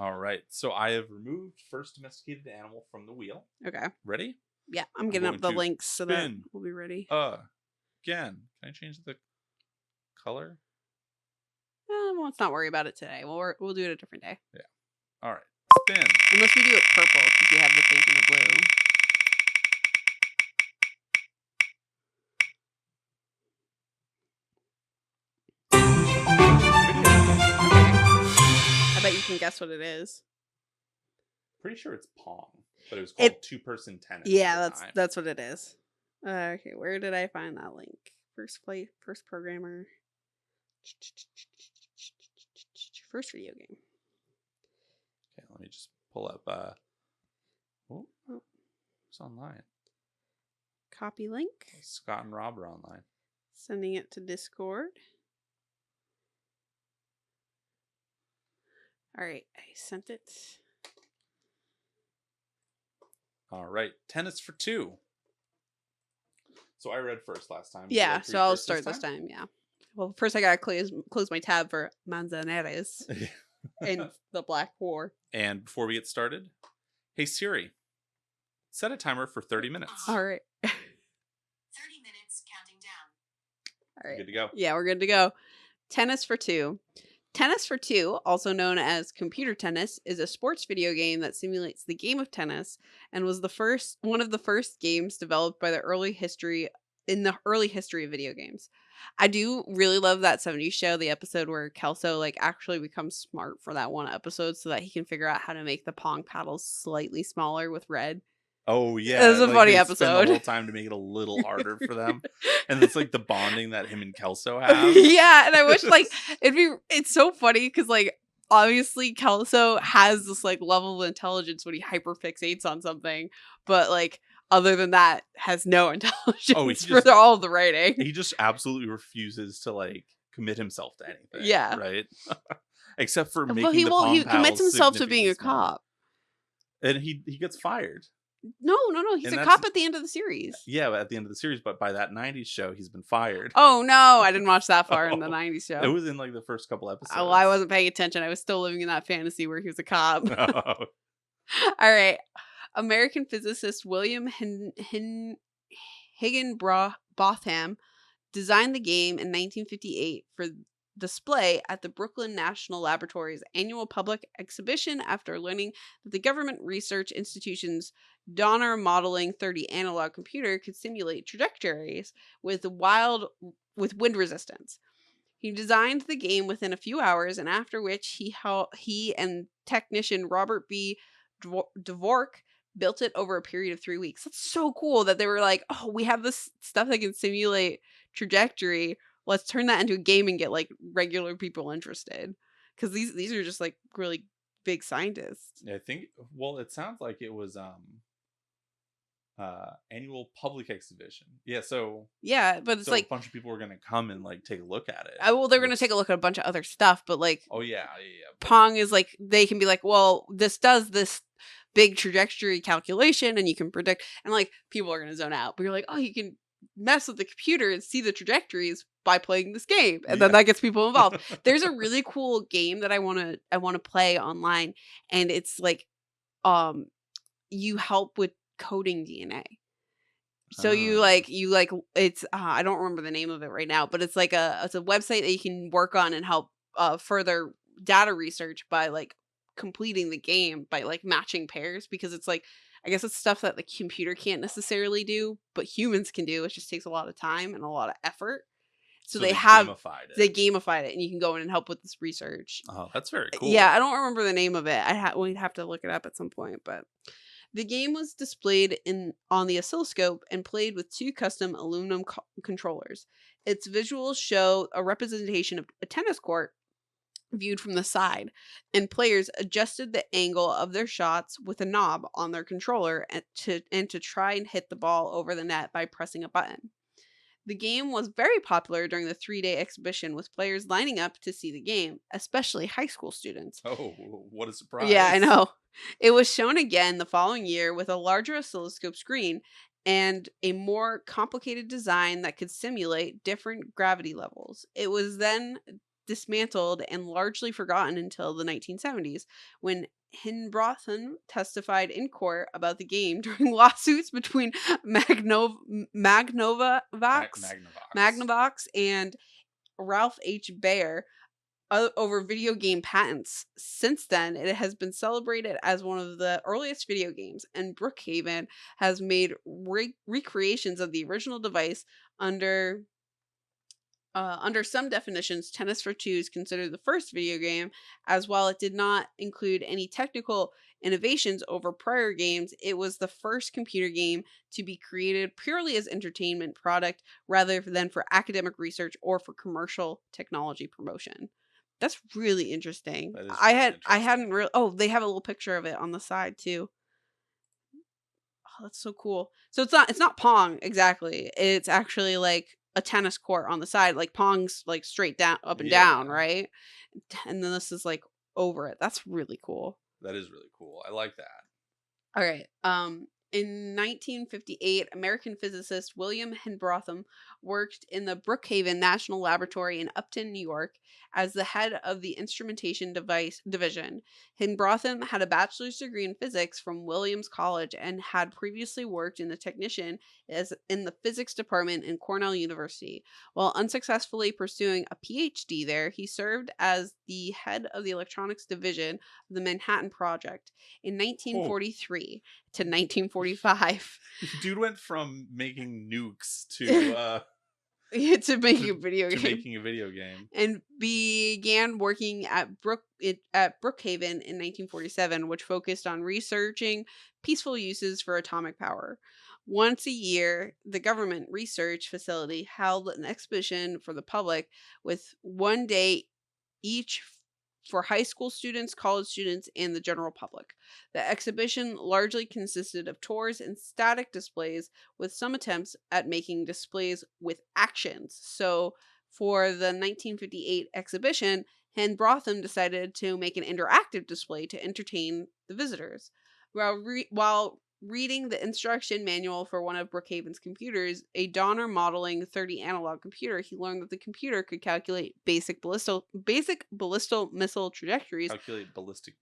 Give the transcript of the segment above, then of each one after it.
All right. So I have removed first domesticated animal from the wheel. Okay. Ready? Yeah, I'm getting up the links so that we'll be ready. Again. Can I change the color? Well, let's not worry about it today. We'll do it a different day. Yeah. All right. Spin. Unless we do it purple because we have the pink and the blue. I bet you can guess what it is. Pretty sure it's Pong, but it was called two-person tennis. Yeah, that's what it is. Okay, where did I find that link? First programmer. First video game. Okay, let me just pull up. It's online. Copy link. Scott and Rob are online. Sending it to Discord. All right, I sent it. All right, tennis for two. So I read first last time. Yeah, so I'll start this time. Yeah. Well, first I gotta close my tab for Manzanares and the Black War. And before we get started, hey Siri, set a timer for 30 minutes. All right. 30 minutes counting down. All right. Good to go. Yeah, we're good to go. Tennis for two. Tennis for two, also known as computer tennis, is a sports video game that simulates the game of tennis and was one of the first games developed by the early history of video games. I do really love that 70s show, the episode where Kelso actually becomes smart for that one episode so that he can figure out how to make the Pong paddles slightly smaller with red. Oh yeah, it was a funny episode. Spend the whole time to make it a little harder for them, and it's the bonding that him and Kelso have. Yeah, and I wish it's so funny because obviously Kelso has this level of intelligence when he hyperfixates on something, but other than that has no intelligence for all of the writing. He just absolutely refuses to commit himself to anything. Yeah, right. Except for making the Pong he commits himself to being a cop, and he gets fired. No. He's a cop at the end of the series. Yeah, at the end of the series, but by that 90s show, he's been fired. Oh, no. I didn't watch that far in the 90s show. It was in the first couple episodes. Oh, I wasn't paying attention. I was still living in that fantasy where he was a cop. Oh. All right. American physicist William Higginbotham designed the game in 1958 for display at the Brooklyn National Laboratory's annual public exhibition after learning that the government research institution's Donner Modeling 30 analog computer could simulate trajectories with wind resistance. He designed the game within a few hours, and after which he and technician Robert B. Dvorak built it over a period of 3 weeks. That's so cool that they were like, oh, we have this stuff that can simulate trajectory. Let's turn that into a game and get regular people interested. Because these are just really big scientists. I think, well, it sounds like it was annual public exhibition. Yeah, so but it's a bunch of people are gonna come and take a look at it. Well, they're gonna take a look at a bunch of other stuff, but oh yeah. Pong is they can be well, this does this big trajectory calculation and you can predict, and people are gonna zone out, but you're oh, you can mess with the computer and see the trajectories by playing this game, and then that gets people involved. There's a really cool game that I want to play online, and it's you help with coding DNA. So it's I don't remember the name of it right now, but it's it's a website that you can work on and help further data research by completing the game by matching pairs, because it's I guess it's stuff that the computer can't necessarily do, but humans can do. It just takes a lot of time and a lot of effort. So they gamified it, and you can go in and help with this research. Oh, that's very cool. Yeah, I don't remember the name of it. We'd have to look it up at some point, but the game was displayed on the oscilloscope and played with 2 custom aluminum controllers. Its visuals show a representation of a tennis court viewed from the side, and players adjusted the angle of their shots with a knob on their controller and to try and hit the ball over the net by pressing a button. The game was very popular during the 3-day exhibition, with players lining up to see the game, especially high school students. Oh, what a surprise. Yeah, I know. It was shown again the following year with a larger oscilloscope screen and a more complicated design that could simulate different gravity levels. It was then dismantled and largely forgotten until the 1970s, when Higginbotham testified in court about the game during lawsuits between Magnavox Magnavox. and Ralph H. Baer over video game patents. Since then, it has been celebrated as one of the earliest video games, and Brookhaven has made recreations of the original device under some definitions. Tennis for Two is considered the first video game, as while it did not include any technical innovations over prior games, it was the first computer game to be created purely as entertainment product rather than for academic research or for commercial technology promotion. That's really interesting. That is I really hadn't really. Oh, they have a little picture of it on the side too. Oh, that's so cool. So it's not Pong exactly. It's actually like a tennis court on the side. Like Pong's like straight down, up and down, Yeah. right? And then this is like over it. That's really cool. That is really cool. I like that. All right. In 1958, American physicist William Higginbotham worked in the Brookhaven National Laboratory in Upton, New York, as the head of the instrumentation device division. Higginbotham had a bachelor's degree in physics from Williams College and had previously worked in in the physics department in Cornell University. While unsuccessfully pursuing a PhD there, he served as the head of the electronics division of the Manhattan Project. In 1943 to 1945. Dude went from making nukes to To making a video to game. making a video game. And began working at Brookhaven in 1947, which focused on researching peaceful uses for atomic power. Once a year, the government research facility held an exhibition for the public with one day each for high school students, college students, and the general public. The exhibition largely consisted of tours and static displays, with some attempts at making displays with actions. So, for the 1958 exhibition, Higginbotham decided to make an interactive display to entertain the visitors. While reading the instruction manual for one of Brookhaven's computers, a Donner Modeling 30 analog computer, he learned that the computer could calculate basic ballistal missile trajectories. Calculate ballistic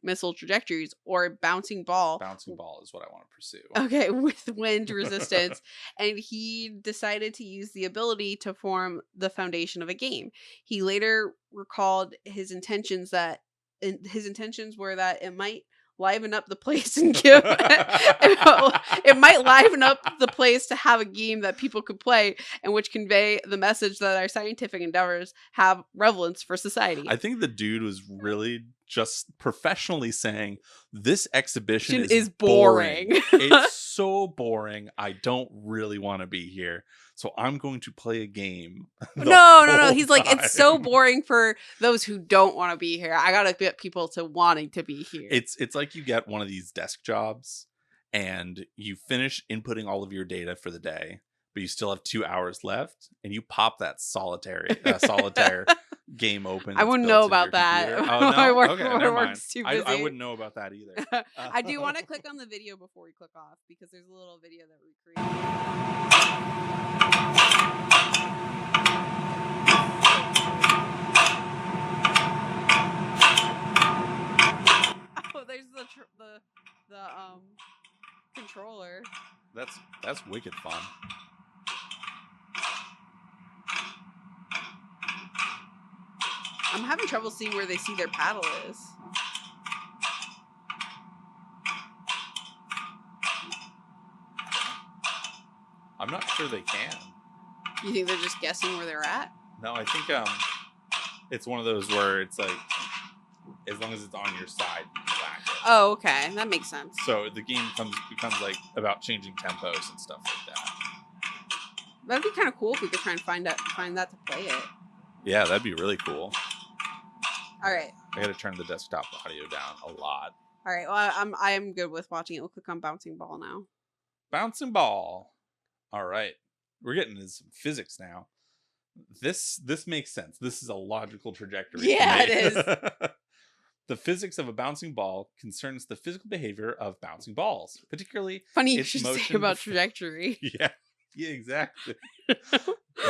missile trajectories, or bouncing ball. Bouncing ball is what I want to pursue. Okay, with wind resistance. And he decided to use the ability to form the foundation of a game. He later recalled his intentions were that it might liven up the place and give it might liven up the place to have a game that people could play and which convey the message that our scientific endeavors have relevance for society. I think the dude was really just professionally saying this exhibition is boring. It's so boring. I don't really want to be here. So I'm going to play a game. No. He's like, it's so boring for those who don't want to be here. I got to get people to wanting to be here. It's like you get one of these desk jobs and you finish inputting all of your data for the day, but you still have 2 hours left and you pop that solitaire game open. I wouldn't know about that. Oh, no? My Never mind. work's too busy. I wouldn't know about that either. I do want to click on the video before we click off because there's a little video that we created. Oh, there's the controller. That's wicked fun. I'm having trouble seeing where they see their paddle is. I'm not sure they can. You think they're just guessing where they're at? No, I think it's one of those where it's like as long as it's on your side, you can whack it. Oh, okay. That makes sense. So the game becomes like about changing tempos and stuff like that. That'd be kind of cool if we could try and find that to play it. Yeah, that'd be really cool. All right. I got to turn the desktop audio down a lot. All right. Well, I'm good with watching it. We'll click on Bouncing Ball now. Bouncing Ball. All right. We're getting into some physics now. This makes sense. This is a logical trajectory. Yeah, it is. The physics of a bouncing ball concerns the physical behavior of bouncing balls, particularly funny you its should say motion about trajectory. Yeah, exactly.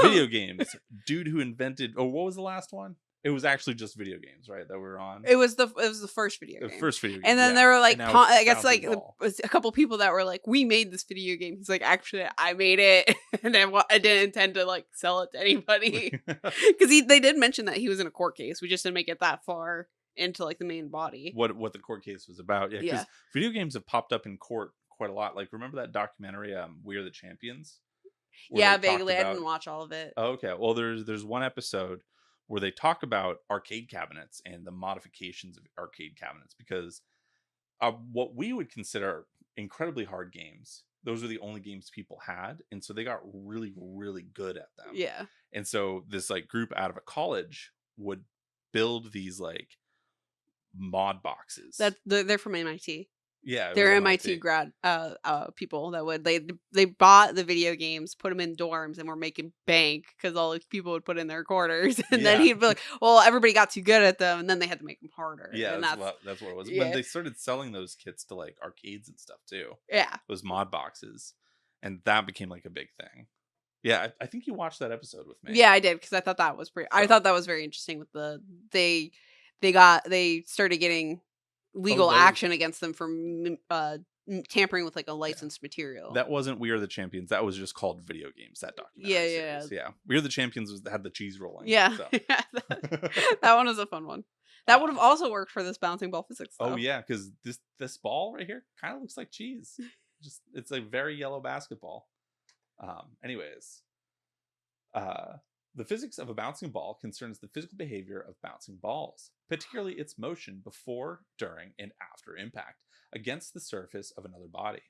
Video games. Dude who invented. Oh, what was the last one? It was actually just video games, right? That we were on. It was the first video The game. first video game. And then yeah. there were like, And now it's I guess Bouncing like Ball. was a couple people that were like, we made this video game. He's like, actually, I made it, and I didn't intend to like sell it to anybody because they did mention that he was in a court case. We just didn't make it that far into like the main body. what the court case was about. Yeah, because Yeah. video games have popped up in court quite a lot. Like, remember that documentary, We Are the Champions? Where Yeah, they talked vaguely. I about- didn't watch all of it. Oh, okay. Well, there's one episode where they talk about arcade cabinets and the modifications of arcade cabinets, because what we would consider incredibly hard games, those were the only games people had, and so they got really, really good at them. Yeah. And so this like group out of a college would build these like mod boxes. They're from MIT. Yeah, They're MIT grad people that would they bought the video games, put them in dorms, and were making bank because all the people would put in their quarters, and then Yeah. he'd be like, "Well, everybody got too good at them, and then they had to make them harder." Yeah, and that's what it was. yeah. When they started selling those kits to like arcades and stuff too, yeah, those mod boxes, and that became like a big thing. Yeah, I think you watched that episode with me. yeah, I did because I thought that was I So- thought that was very interesting. With they started getting legal those- action against them for tampering with like a licensed material. That wasn't We Are the Champions. That was just called Video Games. That documentary. Yeah. series. Yeah. We Are the Champions had the cheese rolling. Yeah, so. that one was a fun one. That would have also worked for this bouncing ball physics. Though. Oh yeah, because this ball right here kind of looks like cheese. Just it's a very yellow basketball. Anyways, the physics of a bouncing ball concerns the physical behavior of bouncing balls, particularly its motion before, during, and after impact against the surface of another body.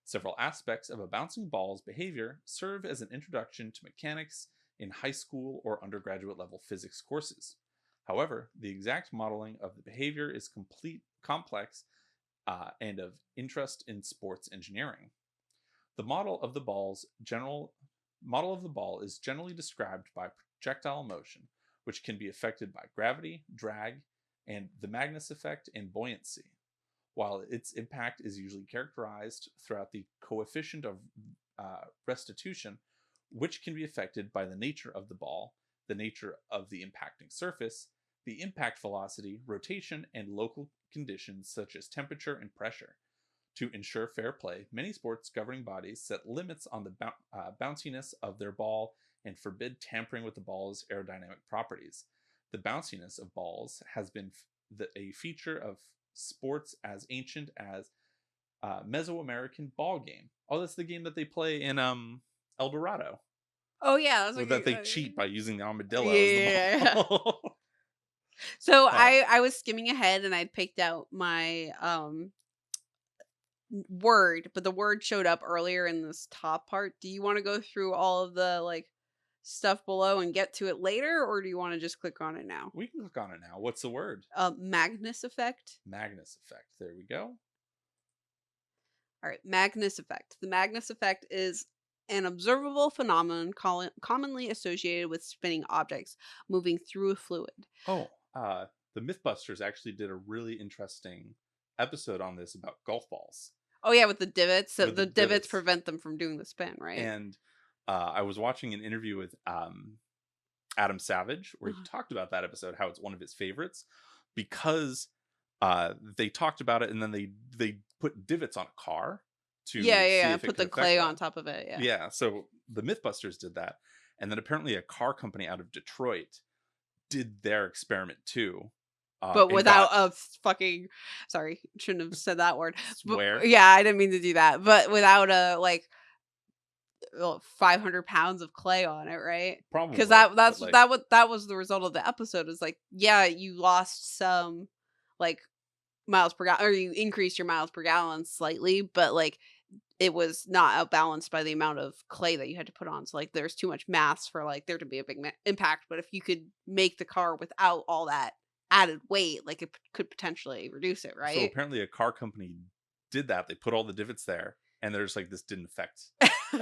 Several aspects of a bouncing ball's behavior serve as an introduction to mechanics in high school or undergraduate level physics courses. However, the exact modeling of the behavior is complex and of interest in sports engineering. The model of the ball is generally described by projectile motion, which can be affected by gravity, drag, and the Magnus effect and buoyancy, while its impact is usually characterized throughout the coefficient of restitution, which can be affected by the nature of the ball, the nature of the impacting surface, the impact velocity, rotation, and local conditions such as temperature and pressure. To ensure fair play, many sports governing bodies set limits on the bounciness of their ball and forbid tampering with the ball's aerodynamic properties. The bounciness of balls has been a feature of sports as ancient as Mesoamerican ball game. Oh, that's the game that they play in El Dorado. Oh yeah, that's That they cheat by using the armadillo Yeah. as the ball. So I was skimming ahead and I'd picked out my word, but the word showed up earlier in this top part. Do you want to go through all of the like stuff below and get to it later, or do you want to just click on it now? We can click on it now. What's the word? Magnus effect. Magnus effect. There we go. All right, Magnus effect. The Magnus effect is an observable phenomenon commonly associated with spinning objects moving through a fluid. Oh, the Mythbusters actually did a really interesting episode on this about golf balls. Oh yeah, with the divots. So With the the divots divots. prevent them from doing the spin, right? And I was watching an interview with Adam Savage where he talked about that episode, how it's one of his favorites, because they talked about it and then they put divots on a car to see if it put the could clay affect on that. top of it. Yeah, so the Mythbusters did that. And then apparently a car company out of Detroit did their experiment too. But and without got a fucking, sorry, shouldn't have said that word. swear. Yeah, I didn't mean to do that. But without a like 500 pounds of clay on it, right? Probably. Because but, that like, was the result of the episode. Is like, yeah, you lost some like miles per gallon, or you increased your miles per gallon slightly, but like it was not outbalanced by the amount of clay that you had to put on. So like there's too much mass for like there to be a big impact. But if you could make the car without all that added weight, like it could potentially reduce it, right? So apparently a car company did that. They put all the divots there, and there's like this didn't affect the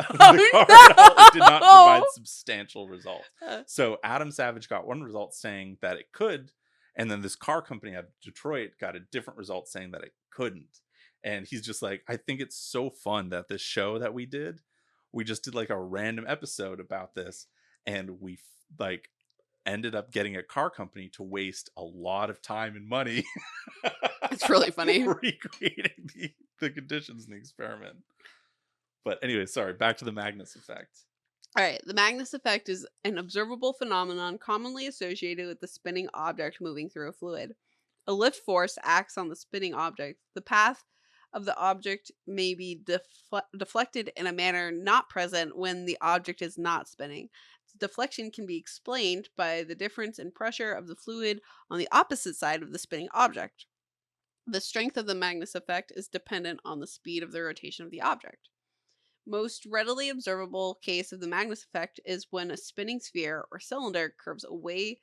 car at all. It did not provide substantial result. So Adam Savage got one result saying that it could, and then this car company out of Detroit got a different result saying that it couldn't. And he's just like, I think it's so fun that this show that we just did like a random episode about this. and we like ended up getting a car company to waste a lot of time and money. It's really funny. Recreating the conditions in the experiment. But anyway, sorry, back to the Magnus effect. All right, the Magnus effect is an observable phenomenon commonly associated with the spinning object moving through a fluid. A lift force acts on the spinning object. The path of the object may be deflected in a manner not present when the object is not spinning. The deflection can be explained by the difference in pressure of the fluid on the opposite side of the spinning object. The strength of the Magnus effect is dependent on the speed of the rotation of the object. Most readily observable case of the Magnus effect is when a spinning sphere or cylinder curves away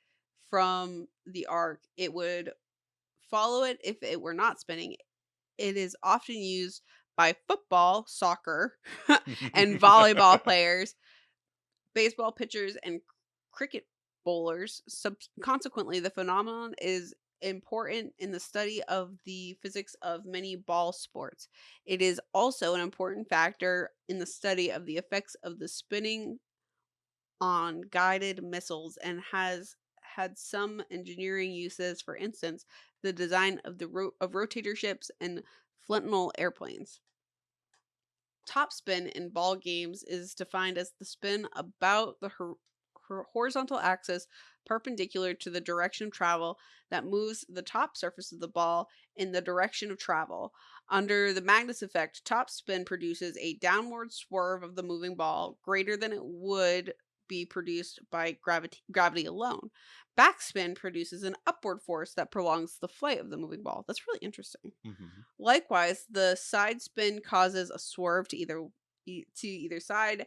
from the arc. It would follow it if it were not spinning. It is often used by football, soccer, and volleyball players, baseball pitchers, and cricket bowlers. Consequently, the phenomenon is important in the study of the physics of many ball sports. It is also an important factor in the study of the effects of the spinning on guided missiles and has had some engineering uses. For instance, the design of rotator ships and fentanyl airplanes. Topspin in ball games is defined as the spin about the horizontal axis perpendicular to the direction of travel that moves the top surface of the ball in the direction of travel. Under the Magnus effect, topspin produces a downward swerve of the moving ball greater than it would be produced by gravity alone. Backspin produces an upward force that prolongs the flight of the moving ball. That's really interesting. Mm-hmm. Likewise, the side spin causes a swerve to either side,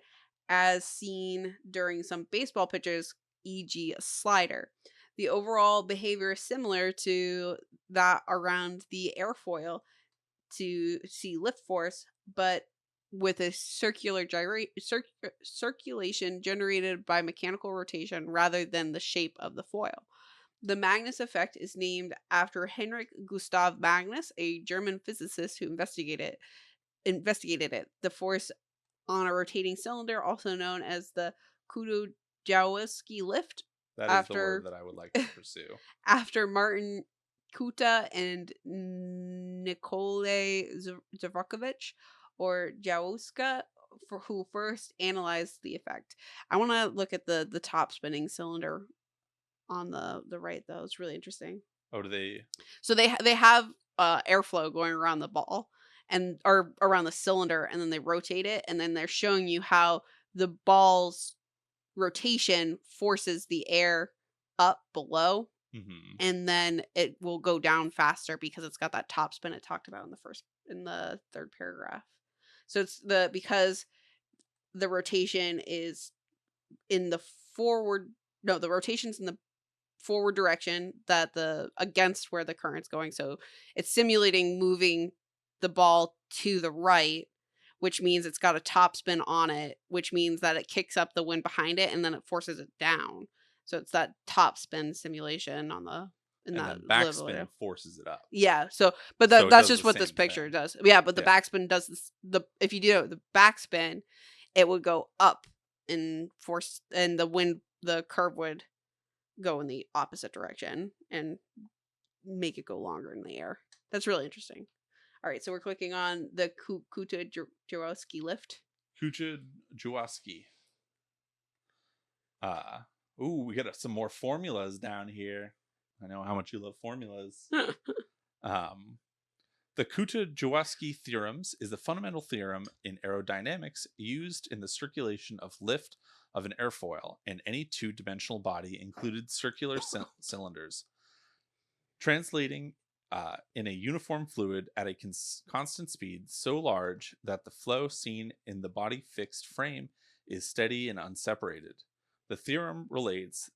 as seen during some baseball pitches, e.g., a slider. The overall behavior is similar to that around the airfoil to see lift force, but with a circulation generated by mechanical rotation rather than the shape of the foil. The Magnus effect is named after Heinrich Gustav Magnus, a German physicist who investigated it. The force on a rotating cylinder, also known as the Kutuzowski lift, That is the word that I would like to pursue. after Martin Kuta and Nikolai Zvrkovich, or Jawska, who first analyzed the effect. I want to look at the top spinning cylinder on the right, though. It's really interesting. Oh, do they? So they have airflow going around the ball or around the cylinder, and then they rotate it, and then they're showing you how the ball's rotation forces the air up below, and then it will go down faster because it's got that top spin it talked about in the third paragraph. So it's because the rotation is in the the rotation's in the forward direction against where the current's going. So it's simulating moving the ball to the right, which means it's got a top spin on it, which means that it kicks up the wind behind it and then it forces it down. So it's that top spin simulation and then backspin forces it up. Yeah. So that's just what this picture does. Yeah, but the backspin does this. If you do the backspin, it would go up and force, and the curve would go in the opposite direction and make it go longer in the air. That's really interesting. All right, so we're clicking on the Kutuzowski lift. Kutuzowski. We got some more formulas down here. I know how much you love formulas. The Kutuzowski theorems is the fundamental theorem in aerodynamics used in the circulation of lift of an airfoil and any two-dimensional body, included circular cylinders. Translating in a uniform fluid at a constant speed so large that the flow seen in the body fixed frame is steady and unseparated. The theorem relates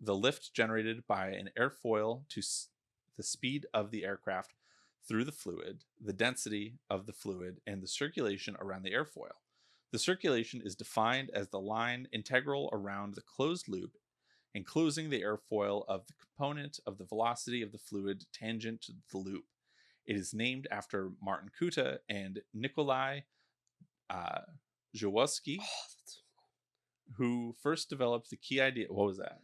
the lift generated by an airfoil to the speed of the aircraft through the fluid, the density of the fluid, and the circulation around the airfoil. The circulation is defined as the line integral around the closed loop, enclosing the airfoil of the component of the velocity of the fluid tangent to the loop. It is named after Martin Kuta and Nikolai Zvrkovich. who first developed the key idea. What was that?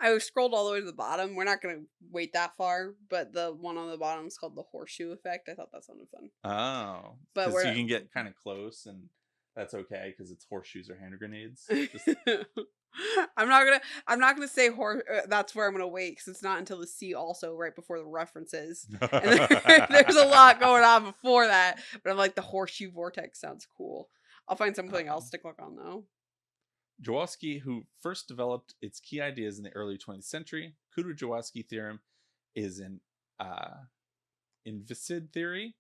I scrolled all the way to the bottom. We're not going to wait that far, but the one on the bottom is called the horseshoe effect. I thought that sounded fun. Oh, But because you can get kind of close, and that's okay because it's horseshoes or hand grenades. Just... I'm not gonna say that's where I'm gonna wait because it's not until the C also right before the references, and there's a lot going on before that. But I'm like, the horseshoe vortex sounds cool. I'll find something else to click on though. Jaworski, who first developed its key ideas in the early 20th century. Kudor-Jaworski theorem is an inviscid theory,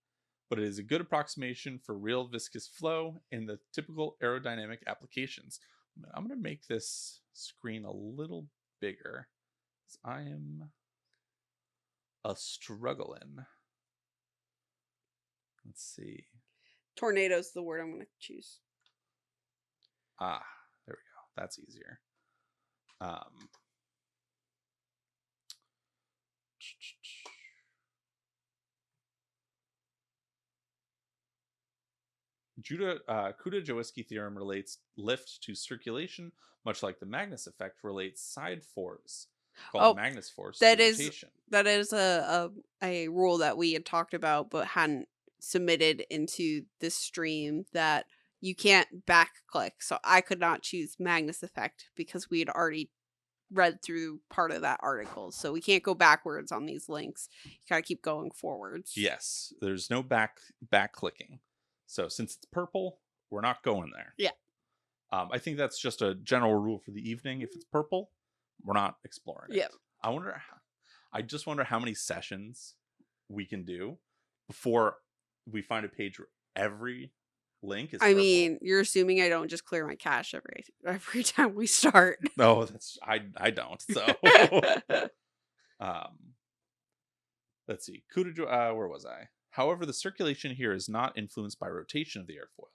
but it is a good approximation for real viscous flow in the typical aerodynamic applications. I'm going to make this screen a little bigger because I am struggling. Let's see. Tornado's the word I'm going to choose. Ah, there we go. That's easier. Kudor-Jaworski theorem relates lift to circulation, much like the Magnus effect relates side force, called Magnus force, that to is rotation. That is a rule that we had talked about but hadn't submitted into this stream, that you can't back click. So I could not choose Magnus effect because we had already read through part of that article. So we can't go backwards on these links. You gotta keep going forwards. Yes, there's no back clicking. So since it's purple, we're not going there. Yeah. I think that's just a general rule for the evening. If it's purple, we're not exploring it. Yeah. I just wonder how many sessions we can do before we find a page where every link is purple. I mean, you're assuming I don't just clear my cache every time we start. No, that's I don't. So let's see. Where was I? However, the circulation here is not influenced by rotation of the airfoil.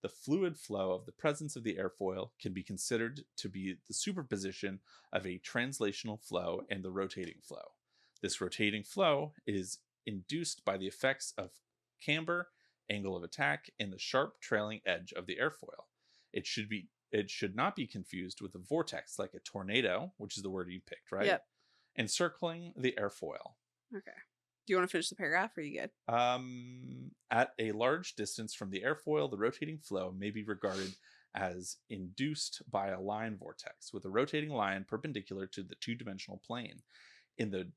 The fluid flow of the presence of the airfoil can be considered to be the superposition of a translational flow and the rotating flow. This rotating flow is induced by the effects of camber, angle of attack, and the sharp trailing edge of the airfoil. It should not be confused with a vortex like a tornado, which is the word you picked, right? Yep. Encircling the airfoil. Okay. Do you want to finish the paragraph, or are you good? At a large distance from the airfoil, the rotating flow may be regarded as induced by a line vortex, with a rotating line perpendicular to the two-dimensional plane. In the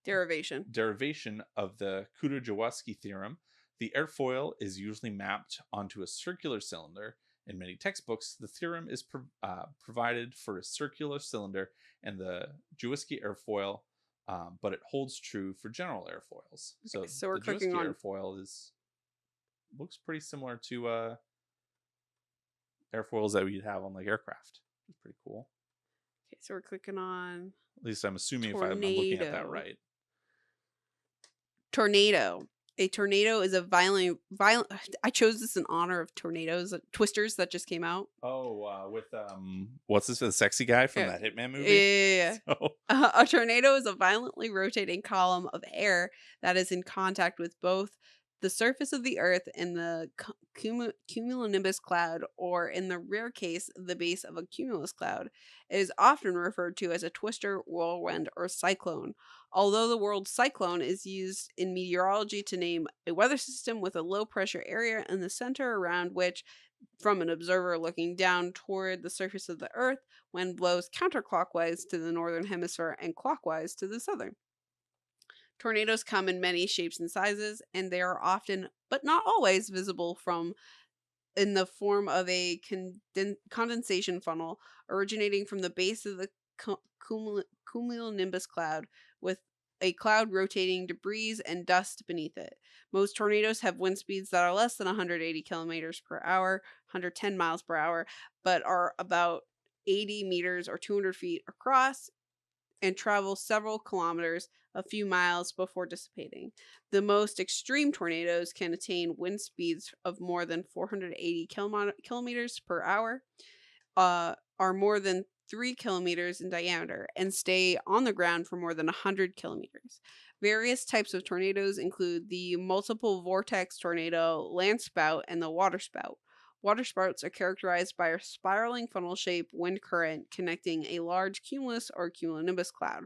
derivation of the Kudor-Jaworski theorem, the airfoil is usually mapped onto a circular cylinder. In many textbooks, the theorem is provided for a circular cylinder and the Jaworski airfoil, but it holds true for general airfoils. Okay, so we're clicking Jaworski on airfoil looks pretty similar to airfoils that we'd have on like aircraft. It's pretty cool. Okay, so we're clicking on. At least I'm assuming if I'm looking at that right. Tornado. A tornado is a violent. I chose this in honor of tornadoes, Twisters that just came out. Oh, with what's this? The sexy guy from that Hitman movie. Yeah. So. A tornado is a violently rotating column of air that is in contact with both the surface of the Earth and the cumulonimbus cloud, or in the rare case, the base of a cumulus cloud. It is often referred to as a twister, whirlwind, or cyclone. Although the word cyclone is used in meteorology to name a weather system with a low pressure area in the center around which, from an observer looking down toward the surface of the Earth, wind blows counterclockwise to the northern hemisphere and clockwise to the southern. Tornadoes come in many shapes and sizes, and they are often, but not always, visible in the form of a condensation funnel originating from the base of the cumulonimbus cloud, with a cloud rotating debris and dust beneath it. Most tornadoes have wind speeds that are less than 180 kilometers per hour, 110 miles per hour, but are about 80 meters or 200 feet across and travel several kilometers, a few miles, before dissipating. The most extreme tornadoes can attain wind speeds of more than 480 kilometers per hour, are more than 3 kilometers in diameter, and stay on the ground for more than 100 kilometers. Various types of tornadoes include the multiple vortex tornado, land spout, and the water spout. Waterspouts are characterized by a spiraling funnel-shaped wind current connecting a large cumulus or cumulonimbus cloud.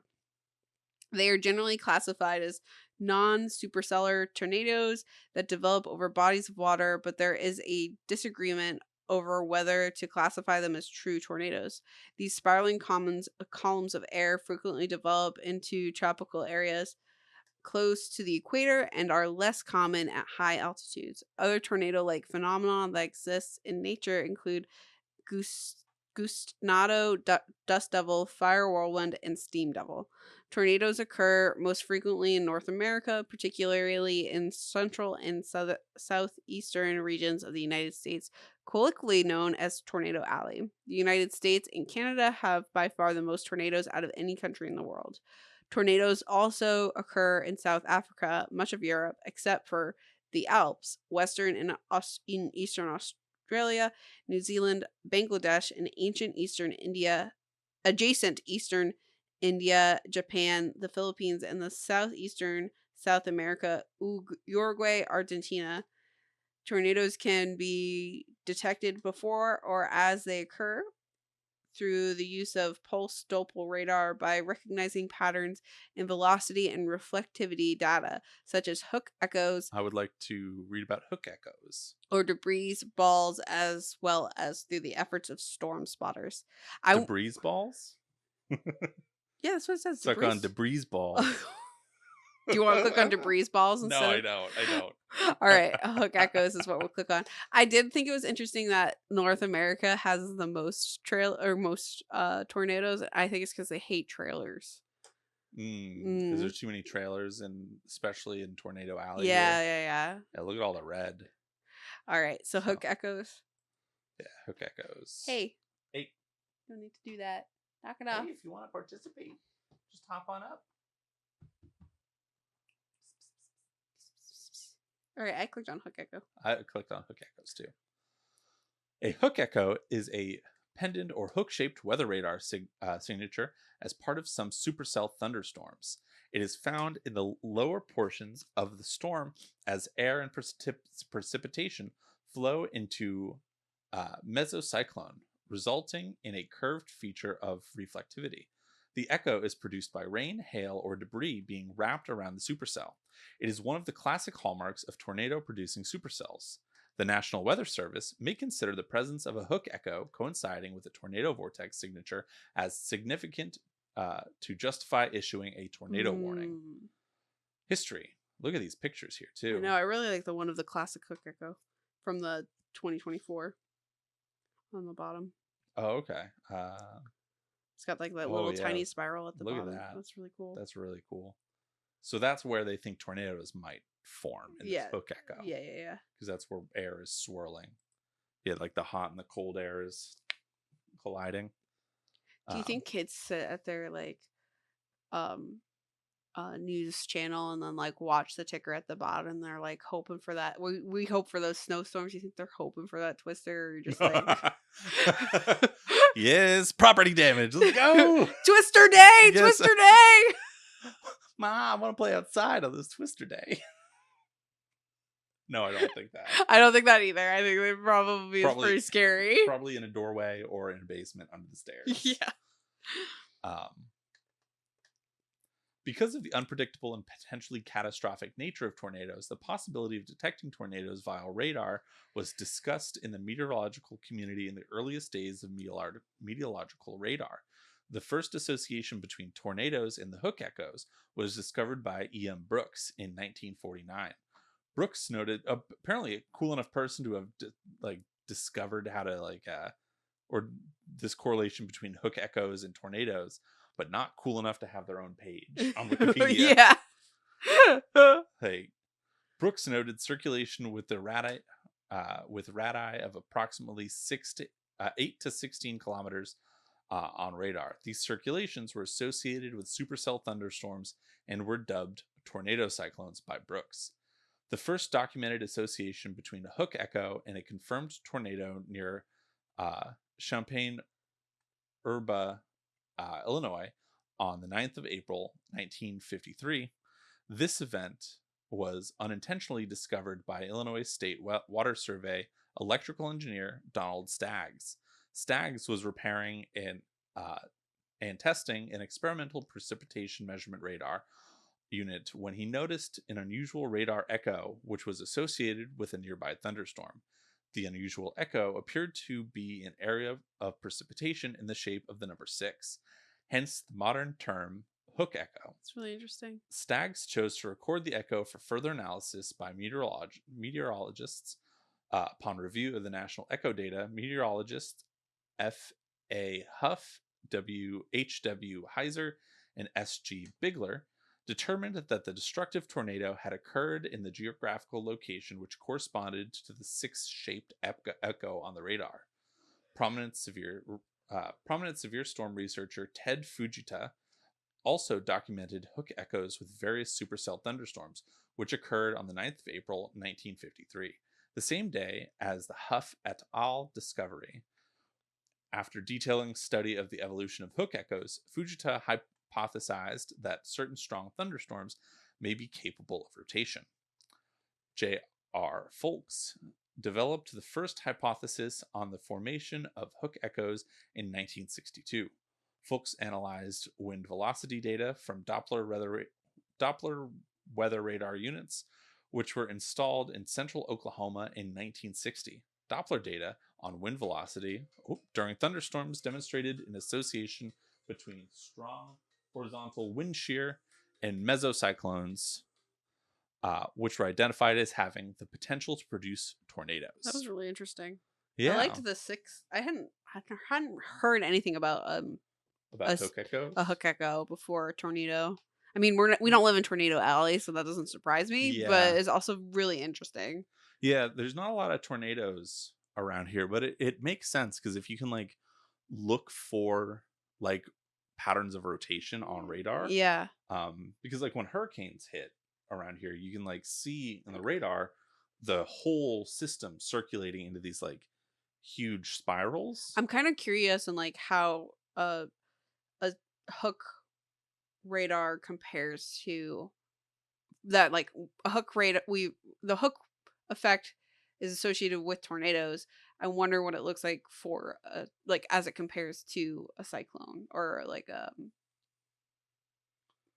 They are generally classified as non-supercellular tornadoes that develop over bodies of water, but there is a disagreement over whether to classify them as true tornadoes. These spiraling columns of air frequently develop into tropical areas close to the equator and are less common at high altitudes. Other tornado-like phenomena that exist in nature include Gustnado, dust devil, fire whirlwind, and steam devil. Tornadoes occur most frequently in North America, particularly in central and southeastern regions of the United States, colloquially known as Tornado Alley. The United States and Canada have by far the most tornadoes out of any country in the world. Tornadoes also occur in South Africa, much of Europe, except for the Alps, western and in eastern Australia, New Zealand, Bangladesh, and adjacent eastern India, Japan, the Philippines, and the southeastern South America, Uruguay, Argentina. Tornadoes can be detected before or as they occur through the use of pulse Doppler radar by recognizing patterns in velocity and reflectivity data, such as hook echoes. I would like to read about hook echoes. Or debris balls, as well as through the efforts of storm spotters. Debris balls? Yeah, that's what it says. Click on debris balls. Do you want to click on debris balls instead? No, I don't. All right, hook echoes is what we'll click on. I did think it was interesting that North America has the most tornadoes. I think it's because they hate trailers. Because there's too many trailers, and especially in Tornado Alley. Yeah. Look at all the red. All right, so hook echoes. Yeah, hook echoes. Hey. You don't need to do that. Knock it off. Hey, if you want to participate, just hop on up. All right, I clicked on hook echo. I clicked on hook echoes too. A hook echo is a pendant or hook-shaped weather radar signature as part of some supercell thunderstorms. It is found in the lower portions of the storm as air and precipitation flow into mesocyclone, resulting in a curved feature of reflectivity. The echo is produced by rain, hail, or debris being wrapped around the supercell. It is one of the classic hallmarks of tornado-producing supercells. The National Weather Service may consider the presence of a hook echo coinciding with a tornado vortex signature as significant to justify issuing a tornado warning. History. Look at these pictures here, too. I know, I really like the one of the classic hook echo from the 2024 on the bottom. Oh, okay. It's got like that little tiny spiral at the bottom. Look at that. That's really cool. That's really cool. So that's where they think tornadoes might form in this hook echo. Yeah. Because that's where air is swirling. Yeah, like the hot and the cold air is colliding. Do you think kids sit at their like news channel and then like watch the ticker at the bottom and they're like hoping for that? We hope for those snowstorms. You think they're hoping for that twister, or you're just like yes, property damage. Let's go. Twister day! Yes. Twister day! Mom, I want to play outside on this Twister day. No, I don't think that. I don't think that either. I think they probably is pretty scary. Probably in a doorway or in a basement under the stairs. Yeah. Because of the unpredictable and potentially catastrophic nature of tornadoes, the possibility of detecting tornadoes via radar was discussed in the meteorological community in the earliest days of meteorological radar. The first association between tornadoes and the hook echoes was discovered by E.M. Brooks in 1949. Brooks noted apparently a cool enough person to have discovered how to or this correlation between hook echoes and tornadoes, but not cool enough to have their own page on Wikipedia. Yeah. Brooks noted circulation with the radii of approximately 8 to 16 kilometers on radar. These circulations were associated with supercell thunderstorms and were dubbed tornado cyclones by Brooks. The first documented association between a hook echo and a confirmed tornado near Champaign-Urbana, Illinois, on the 9th of April, 1953. This event was unintentionally discovered by Illinois State Water Survey electrical engineer Donald Staggs. Staggs was repairing and testing an experimental precipitation measurement radar unit when he noticed an unusual radar echo which was associated with a nearby thunderstorm. The unusual echo appeared to be an area of precipitation in the shape of the number 6, hence the modern term hook echo. It's really interesting. Staggs chose to record the echo for further analysis by meteorologists. Upon review of the national echo data, meteorologists F.A. Huff, W.H.W. Heiser, and S.G. Bigler determined that the destructive tornado had occurred in the geographical location which corresponded to the 6-shaped echo on the radar. Prominent severe storm researcher Ted Fujita also documented hook echoes with various supercell thunderstorms, which occurred on the 9th of April, 1953, the same day as the Huff et al. Discovery. After detailing study of the evolution of hook echoes, Fujita hypothesized that certain strong thunderstorms may be capable of rotation. J.R. Folks developed the first hypothesis on the formation of hook echoes in 1962. Folks analyzed wind velocity data from Doppler weather radar units, which were installed in central Oklahoma in 1960. Doppler data on wind velocity during thunderstorms demonstrated an association between strong horizontal wind shear and mesocyclones, which were identified as having the potential to produce tornadoes. That was really interesting. Yeah. I liked the 6. I hadn't heard anything about hook echoes. a hook echo before a tornado. I mean, we don't live in Tornado Alley, so that doesn't surprise me. But it's also really interesting. Yeah, there's not a lot of tornadoes around here, but it makes sense because if you can like look for like patterns of rotation on radar, yeah, because like when hurricanes hit around here, you can like see in the radar the whole system circulating into these like huge spirals. I'm kind of curious in like how a hook radar compares to that, like a hook radar. The hook effect is associated with tornadoes. I wonder what it looks like for like as it compares to a cyclone or like a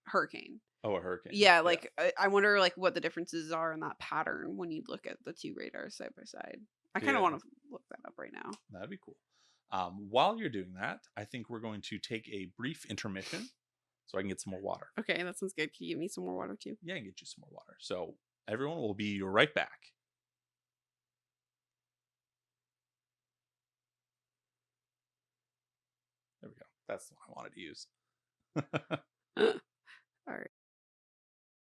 hurricane. Oh, a hurricane. Yeah, like I wonder like what the differences are in that pattern when you look at the two radars side by side. I kind of want to look that up right now. That'd be cool. While you're doing that, I think we're going to take a brief intermission so I can get some more water. Okay, that sounds good. Can you give me some more water too? Yeah, I can get you some more water. So everyone will be right back. There we go. That's the one I wanted to use. All right.